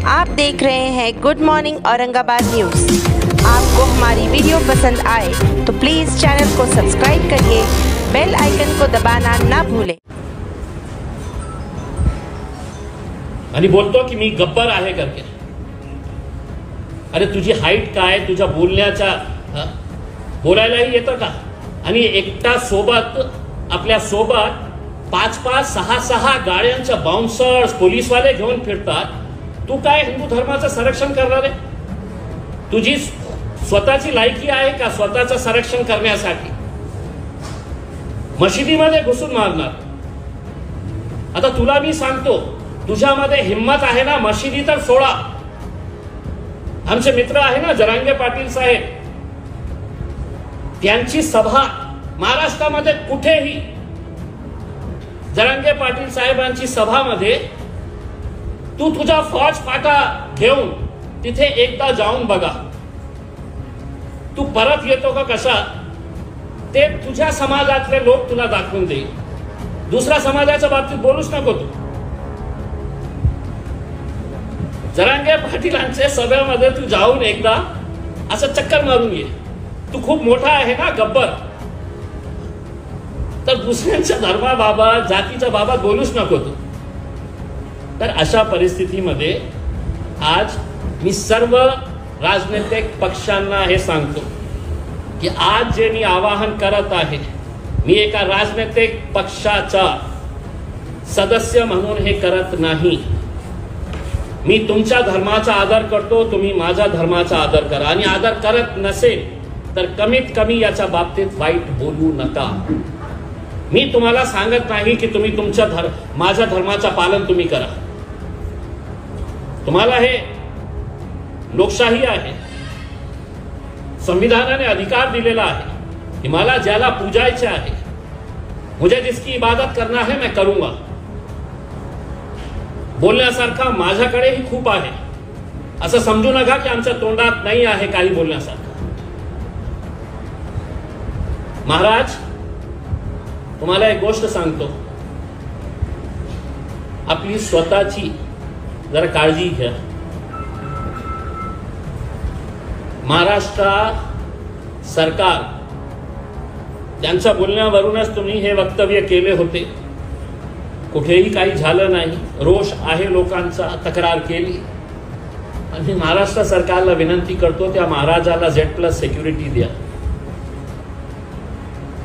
आप देख रहे हैं गुड मॉर्निंग औरंगाबाद न्यूज़। आपको हमारी वीडियो पसंद आए तो प्लीज़ चैनल को सब्सक्राइब करिए, बेल आइकन को दबाना ना भूलें। आणि बोलतो की मी गब्बर आहे करके। अरे तुझी हाईट काय, तुझ्या बोलण्याचा बोलायलाही येतं का? आणि एकटा सोबत आपल्या सोबत 5-5, 6-6 गाड्यांच्या बाउन्सर्स पोलीसवाले घेऊन फिरतात। तू काय हिंदू धर्माचं संरक्षण करणार आहे? तुझी स्वतःची लायकी आहे का स्वतःचं संरक्षण करण्यासाठी? मशिदीमध्ये घुसून मारणार। आता तुला मी सांगतो, तुझ्यामध्ये हिम्मत आहे ना, मशिदी तर सोडा। आमचे मित्र आहे ना जरांगे पाटील साहेब, त्यांची सभा महाराष्ट्रामध्ये कुठेही, जरांगे पाटील साहेबांची सभामध्ये तू तुझा फौज फाटा घेऊन तिथे एकदा जाऊन बघा, तू परत येतो का कसा ते तुझ्या समाजातले लोक तुला दाखवून देईल। दुसऱ्या समाजाच्या बाबतीत बोलूच नको तू। जरांगे पाटीलांच्या सभेमध्ये तू जाऊन एकदा असं चक्कर मारून ये। तू खूप मोठा आहे ना गब्बर, तर दुसऱ्यांच्या धर्माबाबत जातीच्या बाबत बोलूच नको तू। तर अशा परिस्थितीमध्ये आज मी सर्व राजनैतिक पक्षांना हे सांगतो की आज जे मी आवाहन करत आहे, मी एका राजनैतिक पक्षाचा सदस्य म्हणून हे करत नाही। मी तुमच्या धर्माचा आदर करतो, तुम्ही माझ्या धर्माचा आदर करा, आणि आदर करत नसेल तर कमीत कमी याच्या बाबतीत वाईट बोलू नका। मी तुम्हाला सांगत नाही की तुम्ही माझ्या धर्माचं पालन तुम्ही करा। तुम्हाला हे लोकशाही आहे, संविधानाने अधिकार दिलेला आहे कि मला ज्याला पूजायचे आहे, मुझे जिसकी इबादत करना है मैं करूंगा। बोलण्यासारखा माझ्याकडेही खूप आहे, असं समजू नका की आमच्या तोंडात नाही आहे काही बोलण्यासारखं। महाराज, तुम्हाला एक गोष्ट सांगतो, आपली स्वतःची जरा काळजी घ्या। महाराष्ट्र सरकार त्यांच्या बोलण्यावरूनच तुम्ही हे वक्तव्य केले होते, कुठेही काही झालं नाही, रोष आहे लोकांचा, तक्रार केली। आणि महाराष्ट्र सरकारला विनंती करतो, त्या महाराजाला Z+ सिक्युरिटी द्या।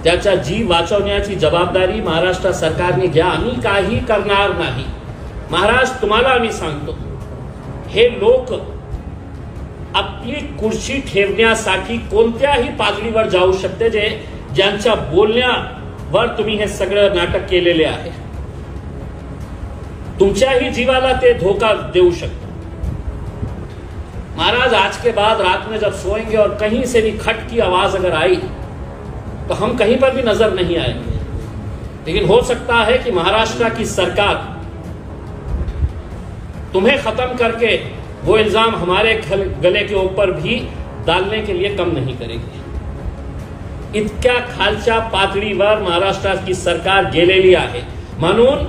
त्याचा जीव वाचवण्याची जबाबदारी महाराष्ट्र सरकारने घ्या, आम्ही काही करणार नाही। महाराज, तुम्हाला आम्ही सांगतो, हे लोक आपली कुर्सी ठेवण्यासाठी कोणत्याही पातळीवर जाऊ शकते, ज्यांच्या बोलण्यावर तुम्ही हे सगळं नाटक केलेले आहे। तुमच्याही जीवाला ते धोका देऊ शकते। महाराज, आज के बाद रात में जब सोएंगे और कहीं से भी खट की आवाज अगर आई तो हम कहीं पर भी नजर नहीं आएंगे। लेकिन हो सकता है कि महाराष्ट्र की सरकार तुम्हें खत्म करके वो इल्जाम हमारे गले के ऊपर भी डालने के लिए कम नहीं करेगी। इतक्या खालच्या पातळीवर महाराष्ट्राची सरकार गेलेली आहे, म्हणून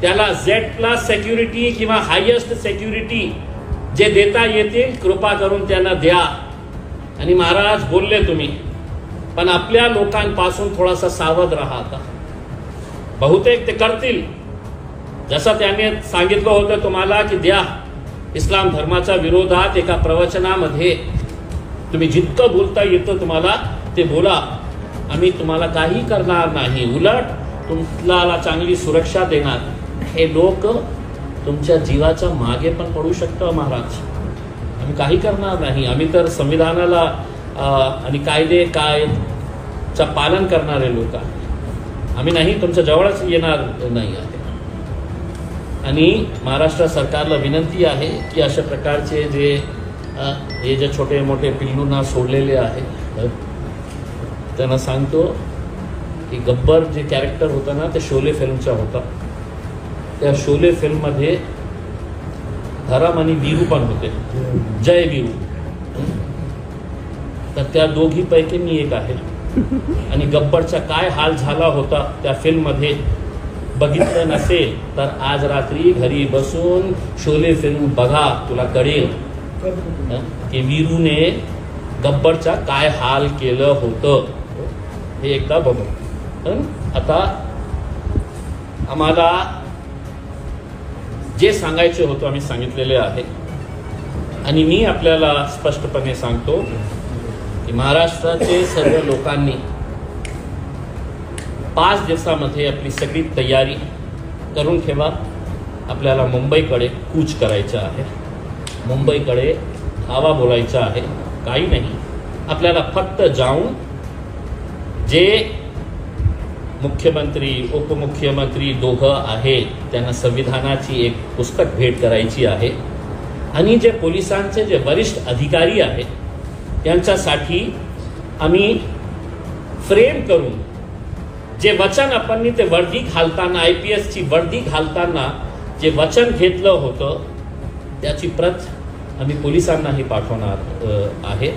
त्याला Z+ सिक्युरिटी किंवा हायेस्ट सिक्युरिटी जे देता येतील कृपा करून त्यांना द्या। आणि महाराज, बोलले तुम्ही, पण आपल्या लोकांपासून थोडासा सावध राहा। आता बहुतेक ते करतील, जसं त्यांनी सांगितलं होतं तुम्हाला की द्या। इस्लाम धर्माच्या विरोधात एका प्रवचनामध्ये तुम्ही जितकं बोलता येतं तुम्हाला ते बोला, आम्ही तुम्हाला काही करणार नाही, उलट तुम्हाला चांगली सुरक्षा देणार। हे लोक तुमच्या जीवाच्या मागे पण पडू शकतं महाराज, आम्ही काही करणार नाही। आम्ही तर संविधानाला आणि कायद्याचं पालन करणारे लोक आहे, आम्ही नाही तुमच्या जवळच येणार नाही आहे। आणि महाराष्ट्र सरकारला विनंती आहे की अशा प्रकारचे हे जे छोटे मोठे पिल्लूंना सोडलेले आहे, त्यांना सांगतो की गब्बर जे कॅरेक्टर होता ना, ते शोले फिल्मचा होता। त्या शोले फिल्ममध्ये धरम आणि वीरू पण होते, जय वीरू। तर त्या दोघीपैकी मी एक आहे। आणि गब्बरचा काय हाल झाला होता त्या फिल्ममध्ये, बघितलं नसेल तर आज रात्री घरी बसून शोले फिल्म बघा, तुला कळेल की वीरूने गब्बरचा काय हाल केलं होतं हे एकदा बघू. आता आम्हाला जे सांगायचे होतं आम्ही सांगितलेले आहे आणि मी आपल्याला स्पष्टपणे सांगतो की महाराष्ट्राचे सर्व लोकांनी 5 दिवसामध्ये आपली सगळी तयारी करून ठेवा. आपल्याला मुंबईकडे कूच करायचं आहे, मुंबईकडे हवा बोलायचं आहे. काही नाही, आपल्याला फक्त जाऊन जे मुख्यमंत्री उपमुख्यमंत्री दोघं आहेत त्यांना संविधानाची एक पुस्तक भेट करायची आहे आणि जे पोलिसांचे जे वरिष्ठ अधिकारी आहेत त्यांच्यासाठी आम्ही फ्रेम करून जे वचन आपण ते वर्दी घालताना IPS ची वर्दी घालताना जे वचन घेतलं होतं त्याची प्रत आम्ही पोलिसांनाही पाठवणार आहे.